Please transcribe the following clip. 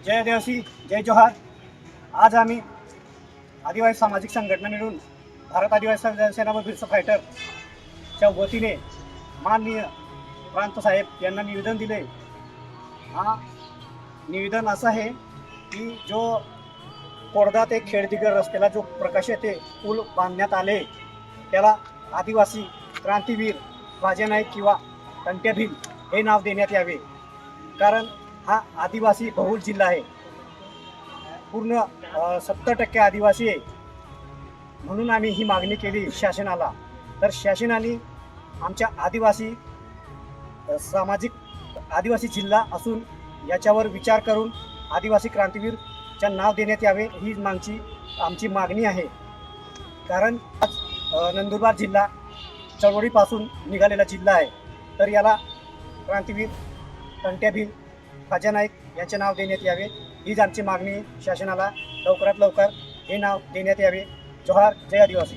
जय आदिवासी, जय जोहार। आज आम्ही आदिवासी सामाजिक संघटना मिळून भारत आदिवासी सेना व बिरसा फायटरच्या वतीने माननीय प्रांत साहेब यांना निवेदन दिले। हा निवेदन असं आहे की जो कोडदा ते खेडदिगर रस्त्याला जो प्रकाश ते पूल बांधण्यात आले त्याला आदिवासी क्रांतीवीर राजे नाईक किंवा तंट्या भील हे नाव देण्यात यावे, कारण हा आदिवासी बहुल जिल्हा आहे। पूर्ण 70% आदिवासी आहे, म्हणून आम्ही ही मागणी केली शासनाला। तर शासनाने आमच्या सामाजिक आदिवासी जिल्हा असून याच्यावर विचार करून आदिवासी क्रांतीवीरच्या नाव देण्यात यावे ही आमची मागणी आहे। कारण आज नंदुरबार जिल्हा चळवळीपासून निघालेला जिल्हा आहे, तर याला क्रांतीवीर तंट्या भील राजा नाईक यांचे नाव देण्यात यावे हीच आमची मागणी शासनाला। लवकरात लवकर हे नाव देण्यात यावे। जोहार, जय आदिवासी।